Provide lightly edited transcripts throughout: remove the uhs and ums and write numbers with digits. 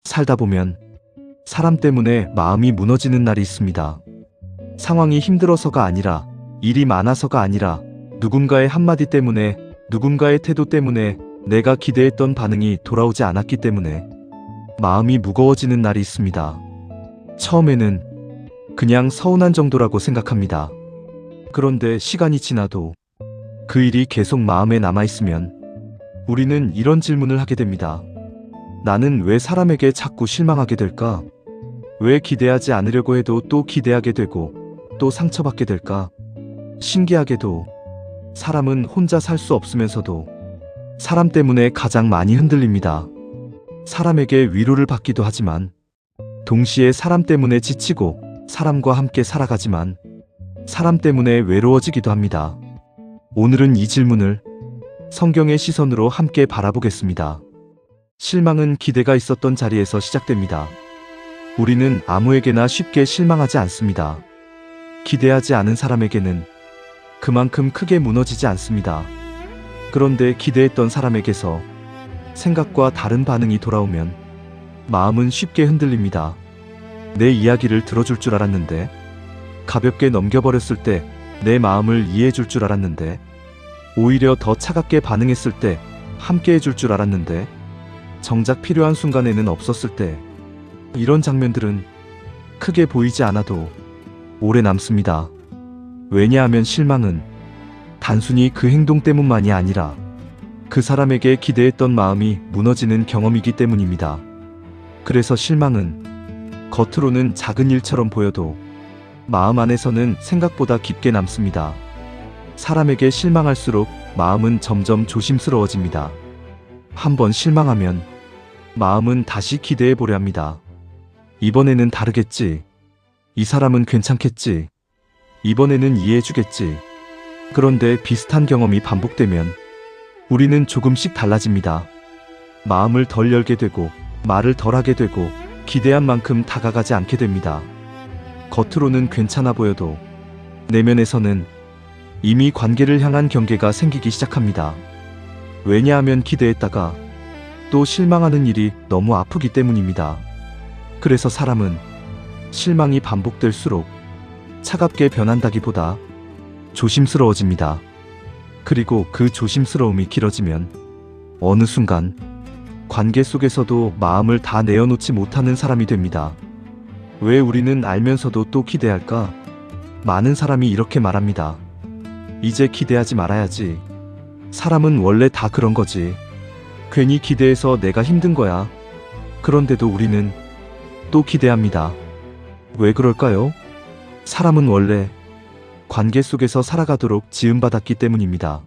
살다 보면 사람 때문에 마음이 무너지는 날이 있습니다. 상황이 힘들어서가 아니라, 일이 많아서가 아니라, 누군가의 한마디 때문에, 누군가의 태도 때문에 내가 기대했던 반응이 돌아오지 않았기 때문에 마음이 무거워지는 날이 있습니다. 처음에는 그냥 서운한 정도라고 생각합니다. 그런데 시간이 지나도 그 일이 계속 마음에 남아있으면 우리는 이런 질문을 하게 됩니다. 나는 왜 사람에게 자꾸 실망하게 될까? 왜 기대하지 않으려고 해도 또 기대하게 되고 또 상처받게 될까? 신기하게도 사람은 혼자 살 수 없으면서도 사람 때문에 가장 많이 흔들립니다. 사람에게 위로를 받기도 하지만 동시에 사람 때문에 지치고 사람과 함께 살아가지만 사람 때문에 외로워지기도 합니다. 오늘은 이 질문을 성경의 시선으로 함께 바라보겠습니다. 실망은 기대가 있었던 자리에서 시작됩니다. 우리는 아무에게나 쉽게 실망하지 않습니다. 기대하지 않은 사람에게는 그만큼 크게 무너지지 않습니다. 그런데 기대했던 사람에게서 생각과 다른 반응이 돌아오면 마음은 쉽게 흔들립니다. 내 이야기를 들어줄 줄 알았는데, 가볍게 넘겨버렸을 때 내 마음을 이해해줄 줄 알았는데, 오히려 더 차갑게 반응했을 때 함께 해줄 줄 알았는데, 정작 필요한 순간에는 없었을 때, 이런 장면들은 크게 보이지 않아도 오래 남습니다. 왜냐하면 실망은 단순히 그 행동 때문만이 아니라 그 사람에게 기대했던 마음이 무너지는 경험이기 때문입니다. 그래서 실망은 겉으로는 작은 일처럼 보여도 마음 안에서는 생각보다 깊게 남습니다. 사람에게 실망할수록 마음은 점점 조심스러워집니다. 한번 실망하면 마음은 다시 기대해 보려 합니다. 이번에는 다르겠지. 이 사람은 괜찮겠지. 이번에는 이해해주겠지. 그런데 비슷한 경험이 반복되면 우리는 조금씩 달라집니다. 마음을 덜 열게 되고 말을 덜 하게 되고 기대한 만큼 다가가지 않게 됩니다. 겉으로는 괜찮아 보여도 내면에서는 이미 관계를 향한 경계가 생기기 시작합니다. 왜냐하면 기대했다가 또 실망하는 일이 너무 아프기 때문입니다. 그래서 사람은 실망이 반복될수록 차갑게 변한다기보다 조심스러워집니다. 그리고 그 조심스러움이 길어지면 어느 순간 관계 속에서도 마음을 다 내어놓지 못하는 사람이 됩니다. 왜 우리는 알면서도 또 기대할까? 많은 사람이 이렇게 말합니다. 이제 기대하지 말아야지. 사람은 원래 다 그런 거지. 괜히 기대해서 내가 힘든 거야. 그런데도 우리는 또 기대합니다. 왜 그럴까요? 사람은 원래 관계 속에서 살아가도록 지음받았기 때문입니다.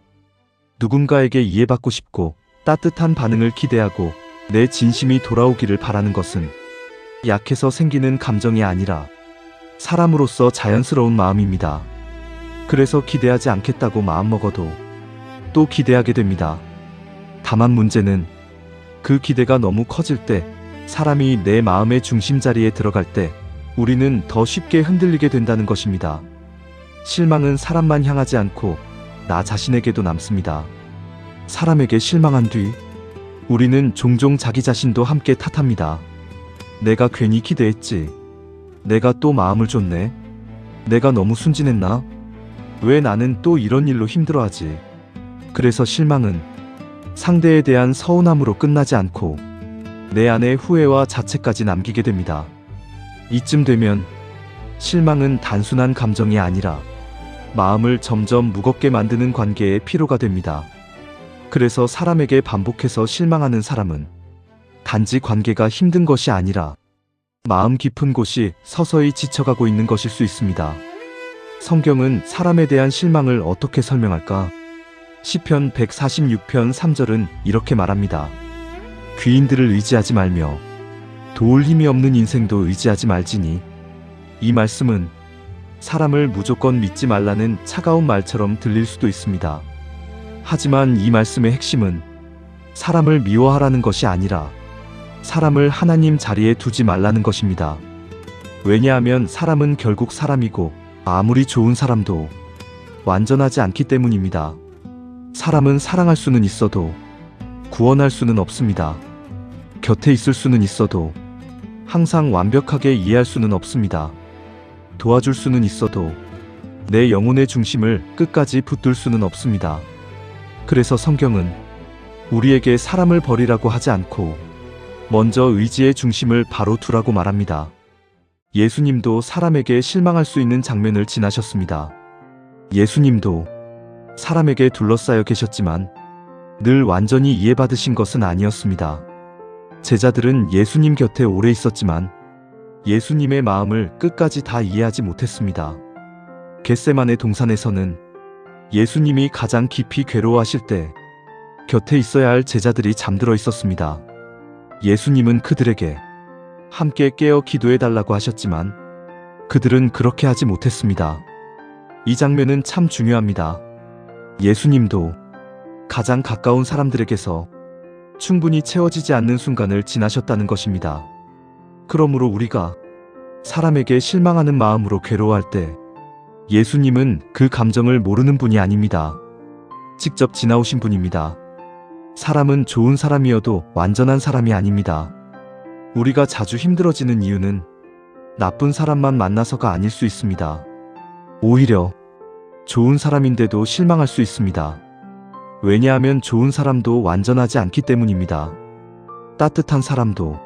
누군가에게 이해받고 싶고 따뜻한 반응을 기대하고 내 진심이 돌아오기를 바라는 것은 약해서 생기는 감정이 아니라 사람으로서 자연스러운 마음입니다. 그래서 기대하지 않겠다고 마음먹어도 또 기대하게 됩니다. 다만 문제는 그 기대가 너무 커질 때, 사람이 내 마음의 중심자리에 들어갈 때 우리는 더 쉽게 흔들리게 된다는 것입니다. 실망은 사람만 향하지 않고 나 자신에게도 남습니다. 사람에게 실망한 뒤 우리는 종종 자기 자신도 함께 탓합니다. 내가 괜히 기대했지. 내가 또 마음을 줬네. 내가 너무 순진했나? 왜 나는 또 이런 일로 힘들어하지? 그래서 실망은 상대에 대한 서운함으로 끝나지 않고 내 안에 후회와 자책까지 남기게 됩니다. 이쯤 되면 실망은 단순한 감정이 아니라 마음을 점점 무겁게 만드는 관계의 피로가 됩니다. 그래서 사람에게 반복해서 실망하는 사람은 단지 관계가 힘든 것이 아니라 마음 깊은 곳이 서서히 지쳐가고 있는 것일 수 있습니다. 성경은 사람에 대한 실망을 어떻게 설명할까? 시편 146편 3절은 이렇게 말합니다. 귀인들을 의지하지 말며 도울 힘이 없는 인생도 의지하지 말지니. 이 말씀은 사람을 무조건 믿지 말라는 차가운 말처럼 들릴 수도 있습니다. 하지만 이 말씀의 핵심은 사람을 미워하라는 것이 아니라 사람을 하나님 자리에 두지 말라는 것입니다. 왜냐하면 사람은 결국 사람이고 아무리 좋은 사람도 완전하지 않기 때문입니다. 사람은 사랑할 수는 있어도 구원할 수는 없습니다. 곁에 있을 수는 있어도 항상 완벽하게 이해할 수는 없습니다. 도와줄 수는 있어도 내 영혼의 중심을 끝까지 붙들 수는 없습니다. 그래서 성경은 우리에게 사람을 버리라고 하지 않고 먼저 의지의 중심을 바로 두라고 말합니다. 예수님도 사람에게 실망할 수 있는 장면을 지나셨습니다. 예수님도 사람에게 둘러싸여 계셨지만 늘 완전히 이해받으신 것은 아니었습니다. 제자들은 예수님 곁에 오래 있었지만 예수님의 마음을 끝까지 다 이해하지 못했습니다. 겟세마네 동산에서는 예수님이 가장 깊이 괴로워하실 때 곁에 있어야 할 제자들이 잠들어 있었습니다. 예수님은 그들에게 함께 깨어 기도해달라고 하셨지만 그들은 그렇게 하지 못했습니다. 이 장면은 참 중요합니다. 예수님도 가장 가까운 사람들에게서 충분히 채워지지 않는 순간을 지나셨다는 것입니다. 그러므로 우리가 사람에게 실망하는 마음으로 괴로워할 때 예수님은 그 감정을 모르는 분이 아닙니다. 직접 지나오신 분입니다. 사람은 좋은 사람이어도 완전한 사람이 아닙니다. 우리가 자주 힘들어지는 이유는 나쁜 사람만 만나서가 아닐 수 있습니다. 오히려 좋은 사람인데도 실망할 수 있습니다. 왜냐하면 좋은 사람도 완전하지 않기 때문입니다. 따뜻한 사람도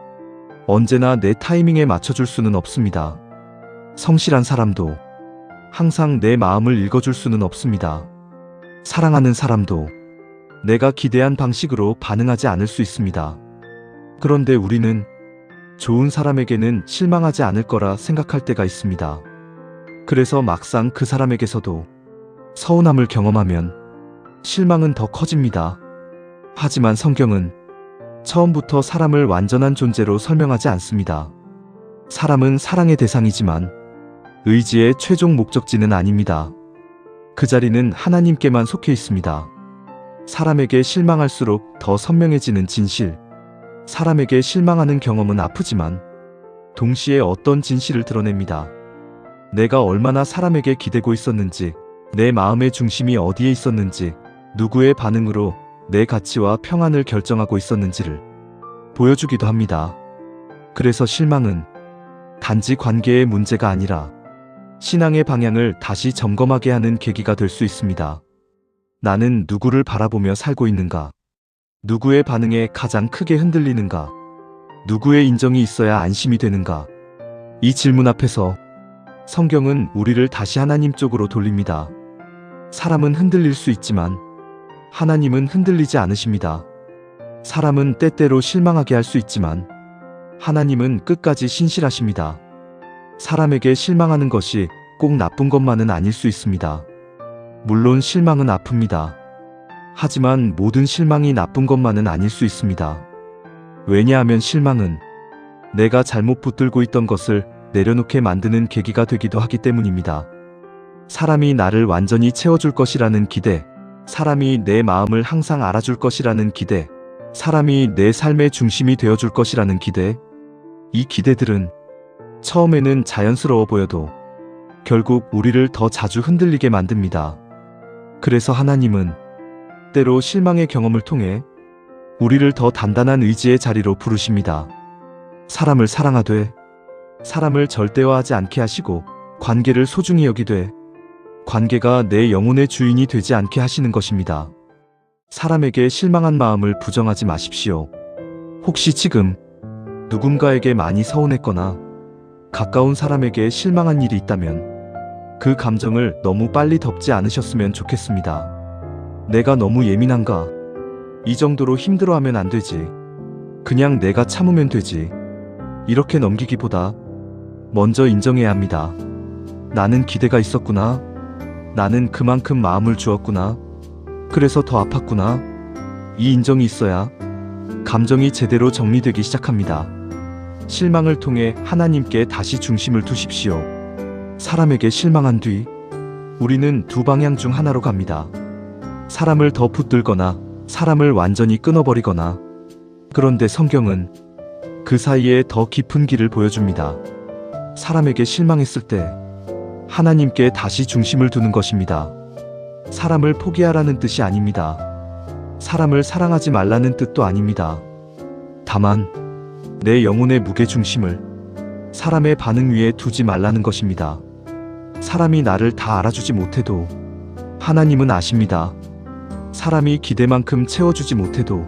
언제나 내 타이밍에 맞춰줄 수는 없습니다. 성실한 사람도 항상 내 마음을 읽어줄 수는 없습니다. 사랑하는 사람도 내가 기대한 방식으로 반응하지 않을 수 있습니다. 그런데 우리는 좋은 사람에게는 실망하지 않을 거라 생각할 때가 있습니다. 그래서 막상 그 사람에게서도 서운함을 경험하면 실망은 더 커집니다. 하지만 성경은 처음부터 사람을 완전한 존재로 설명하지 않습니다. 사람은 사랑의 대상이지만 의지의 최종 목적지는 아닙니다. 그 자리는 하나님께만 속해 있습니다. 사람에게 실망할수록 더 선명해지는 진실. 사람에게 실망하는 경험은 아프지만 동시에 어떤 진실을 드러냅니다. 내가 얼마나 사람에게 기대고 있었는지, 내 마음의 중심이 어디에 있었는지, 누구의 반응으로 내 가치와 평안을 결정하고 있었는지를 보여주기도 합니다. 그래서 실망은 단지 관계의 문제가 아니라 신앙의 방향을 다시 점검하게 하는 계기가 될 수 있습니다. 나는 누구를 바라보며 살고 있는가? 누구의 반응에 가장 크게 흔들리는가? 누구의 인정이 있어야 안심이 되는가? 이 질문 앞에서 성경은 우리를 다시 하나님 쪽으로 돌립니다. 사람은 흔들릴 수 있지만 하나님은 흔들리지 않으십니다. 사람은 때때로 실망하게 할 수 있지만 하나님은 끝까지 신실하십니다. 사람에게 실망하는 것이 꼭 나쁜 것만은 아닐 수 있습니다. 물론 실망은 아픕니다. 하지만 모든 실망이 나쁜 것만은 아닐 수 있습니다. 왜냐하면 실망은 내가 잘못 붙들고 있던 것을 내려놓게 만드는 계기가 되기도 하기 때문입니다. 사람이 나를 완전히 채워줄 것이라는 기대, 사람이 내 마음을 항상 알아줄 것이라는 기대, 사람이 내 삶의 중심이 되어줄 것이라는 기대, 이 기대들은 처음에는 자연스러워 보여도 결국 우리를 더 자주 흔들리게 만듭니다. 그래서 하나님은 때로 실망의 경험을 통해 우리를 더 단단한 의지의 자리로 부르십니다. 사람을 사랑하되 사람을 절대화하지 않게 하시고 관계를 소중히 여기되 관계가 내 영혼의 주인이 되지 않게 하시는 것입니다. 사람에게 실망한 마음을 부정하지 마십시오. 혹시 지금 누군가에게 많이 서운했거나 가까운 사람에게 실망한 일이 있다면 그 감정을 너무 빨리 덮지 않으셨으면 좋겠습니다. 내가 너무 예민한가? 이 정도로 힘들어하면 안 되지. 그냥 내가 참으면 되지. 이렇게 넘기기보다 먼저 인정해야 합니다. 나는 기대가 있었구나. 나는 그만큼 마음을 주었구나. 그래서 더 아팠구나. 이 인정이 있어야 감정이 제대로 정리되기 시작합니다. 실망을 통해 하나님께 다시 중심을 두십시오. 사람에게 실망한 뒤 우리는 두 방향 중 하나로 갑니다. 사람을 더 붙들거나 사람을 완전히 끊어버리거나. 그런데 성경은 그 사이에 더 깊은 길을 보여줍니다. 사람에게 실망했을 때 하나님께 다시 중심을 두는 것입니다. 사람을 포기하라는 뜻이 아닙니다. 사람을 사랑하지 말라는 뜻도 아닙니다. 다만 내 영혼의 무게중심을 사람의 반응 위에 두지 말라는 것입니다. 사람이 나를 다 알아주지 못해도 하나님은 아십니다. 사람이 기대만큼 채워주지 못해도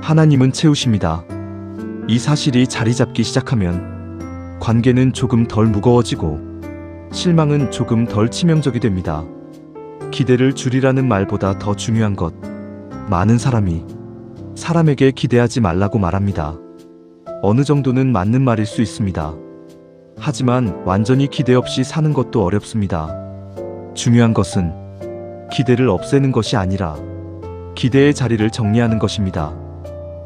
하나님은 채우십니다. 이 사실이 자리 잡기 시작하면 관계는 조금 덜 무거워지고 실망은 조금 덜 치명적이 됩니다. 기대를 줄이라는 말보다 더 중요한 것, 많은 사람이 사람에게 기대하지 말라고 말합니다. 어느 정도는 맞는 말일 수 있습니다. 하지만 완전히 기대 없이 사는 것도 어렵습니다. 중요한 것은 기대를 없애는 것이 아니라 기대의 자리를 정리하는 것입니다.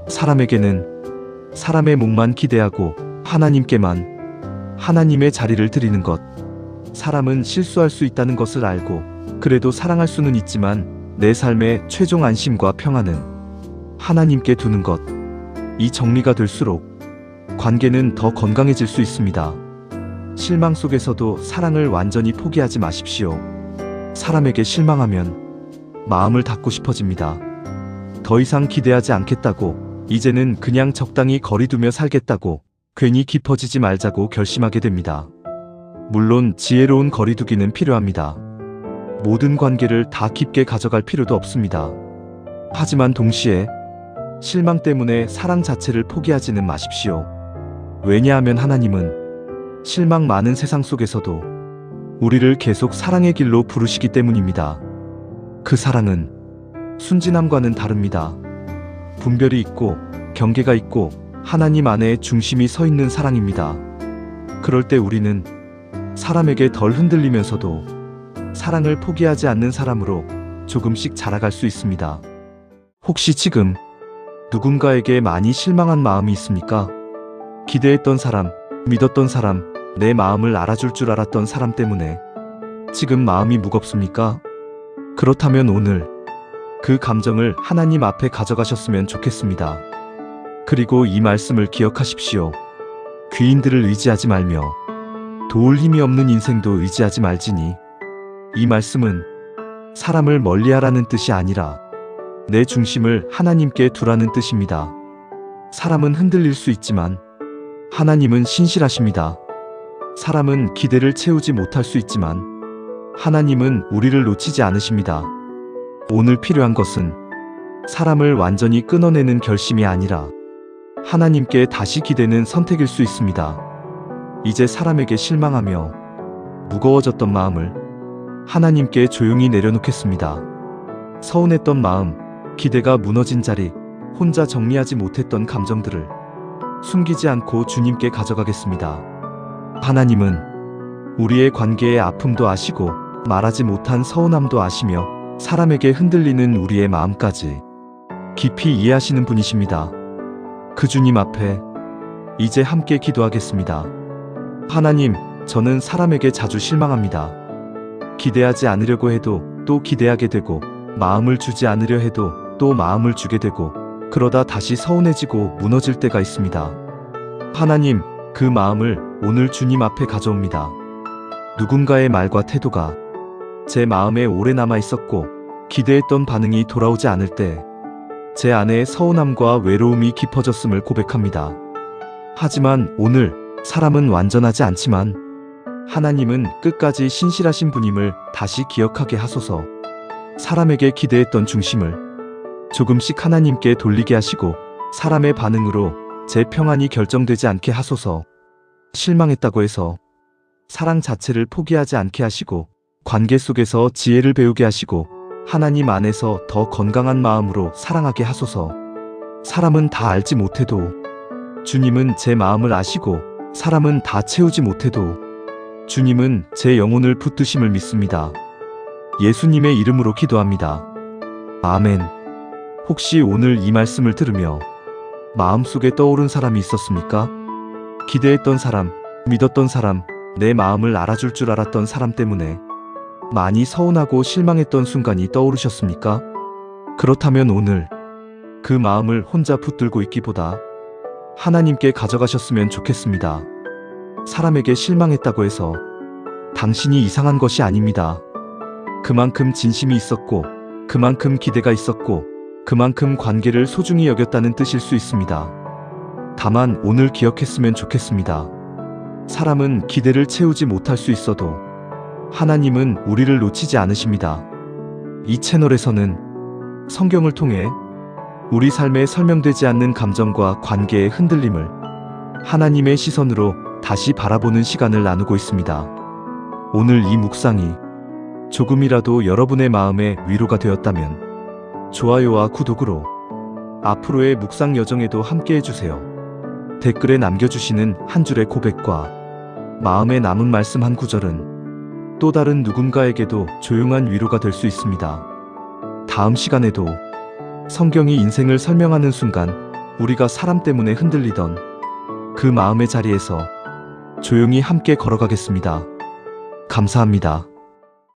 사람에게는 사람의 몫만 기대하고 하나님께만 하나님의 자리를 드리는 것. 사람은 실수할 수 있다는 것을 알고 그래도 사랑할 수는 있지만 내 삶의 최종 안심과 평안은 하나님께 두는 것. 이 정리가 될수록 관계는 더 건강해질 수 있습니다. 실망 속에서도 사랑을 완전히 포기하지 마십시오. 사람에게 실망하면 마음을 닫고 싶어집니다. 더 이상 기대하지 않겠다고, 이제는 그냥 적당히 거리두며 살겠다고, 괜히 깊어지지 말자고 결심하게 됩니다. 물론 지혜로운 거리두기는 필요합니다. 모든 관계를 다 깊게 가져갈 필요도 없습니다. 하지만 동시에 실망 때문에 사랑 자체를 포기하지는 마십시오. 왜냐하면 하나님은 실망 많은 세상 속에서도 우리를 계속 사랑의 길로 부르시기 때문입니다. 그 사랑은 순진함과는 다릅니다. 분별이 있고 경계가 있고 하나님 안에 중심이 서 있는 사랑입니다. 그럴 때 우리는 사람에게 덜 흔들리면서도 사랑을 포기하지 않는 사람으로 조금씩 자라갈 수 있습니다. 혹시 지금 누군가에게 많이 실망한 마음이 있습니까? 기대했던 사람, 믿었던 사람, 내 마음을 알아줄 줄 알았던 사람 때문에 지금 마음이 무겁습니까? 그렇다면 오늘 그 감정을 하나님 앞에 가져가셨으면 좋겠습니다. 그리고 이 말씀을 기억하십시오. 귀인들을 의지하지 말며 도울 힘이 없는 인생도 의지하지 말지니. 이 말씀은 사람을 멀리하라는 뜻이 아니라 내 중심을 하나님께 두라는 뜻입니다. 사람은 흔들릴 수 있지만 하나님은 신실하십니다. 사람은 기대를 채우지 못할 수 있지만 하나님은 우리를 놓치지 않으십니다. 오늘 필요한 것은 사람을 완전히 끊어내는 결심이 아니라 하나님께 다시 기대는 선택일 수 있습니다. 이제 사람에게 실망하며 무거워졌던 마음을 하나님께 조용히 내려놓겠습니다. 서운했던 마음, 기대가 무너진 자리, 혼자 정리하지 못했던 감정들을 숨기지 않고 주님께 가져가겠습니다. 하나님은 우리의 관계의 아픔도 아시고 말하지 못한 서운함도 아시며 사람에게 흔들리는 우리의 마음까지 깊이 이해하시는 분이십니다. 그 주님 앞에 이제 함께 기도하겠습니다. 하나님, 저는 사람에게 자주 실망합니다. 기대하지 않으려고 해도 또 기대하게 되고, 마음을 주지 않으려 해도 또 마음을 주게 되고, 그러다 다시 서운해지고 무너질 때가 있습니다. 하나님, 그 마음을 오늘 주님 앞에 가져옵니다. 누군가의 말과 태도가 제 마음에 오래 남아 있었고 기대했던 반응이 돌아오지 않을 때 제 안에 서운함과 외로움이 깊어졌음을 고백합니다. 하지만 오늘 사람은 완전하지 않지만 하나님은 끝까지 신실하신 분임을 다시 기억하게 하소서. 사람에게 기대했던 중심을 조금씩 하나님께 돌리게 하시고 사람의 반응으로 제 평안이 결정되지 않게 하소서. 실망했다고 해서 사랑 자체를 포기하지 않게 하시고 관계 속에서 지혜를 배우게 하시고 하나님 안에서 더 건강한 마음으로 사랑하게 하소서. 사람은 다 알지 못해도 주님은 제 마음을 아시고 사람은 다 채우지 못해도 주님은 제 영혼을 붙드심을 믿습니다. 예수님의 이름으로 기도합니다. 아멘. 혹시 오늘 이 말씀을 들으며 마음속에 떠오른 사람이 있었습니까? 기대했던 사람, 믿었던 사람, 내 마음을 알아줄 줄 알았던 사람 때문에 많이 서운하고 실망했던 순간이 떠오르셨습니까? 그렇다면 오늘 그 마음을 혼자 붙들고 있기보다 하나님께 가져가셨으면 좋겠습니다. 사람에게 실망했다고 해서 당신이 이상한 것이 아닙니다. 그만큼 진심이 있었고, 그만큼 기대가 있었고, 그만큼 관계를 소중히 여겼다는 뜻일 수 있습니다. 다만 오늘 기억했으면 좋겠습니다. 사람은 기대를 채우지 못할 수 있어도 하나님은 우리를 놓치지 않으십니다. 이 채널에서는 성경을 통해 우리 삶에 설명되지 않는 감정과 관계의 흔들림을 하나님의 시선으로 다시 바라보는 시간을 나누고 있습니다. 오늘 이 묵상이 조금이라도 여러분의 마음에 위로가 되었다면 좋아요와 구독으로 앞으로의 묵상 여정에도 함께 해주세요. 댓글에 남겨주시는 한 줄의 고백과 마음에 남은 말씀 한 구절은 또 다른 누군가에게도 조용한 위로가 될 수 있습니다. 다음 시간에도 성경이 인생을 설명하는 순간 우리가 사람 때문에 흔들리던 그 마음의 자리에서 조용히 함께 걸어가겠습니다. 감사합니다.